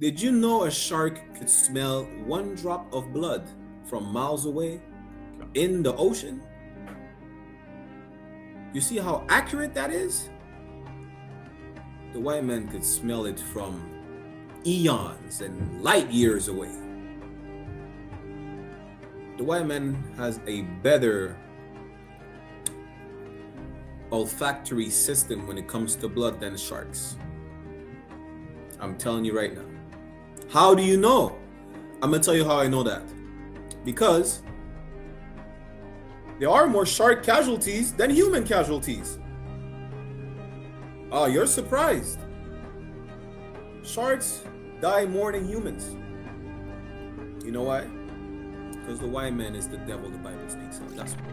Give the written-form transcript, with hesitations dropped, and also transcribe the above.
Did you know a shark could smell one drop of blood from miles away in the ocean? You see how accurate that is? The white man could smell it from eons and light years away. The white man has a better olfactory system when it comes to blood than sharks. I'm telling you right now. How do you know? I'm gonna tell you how I know that. Because there are more shark casualties than human casualties. Oh, you're surprised. Sharks die more than humans. You know why? Because the white man is the devil the Bible speaks of. That's why.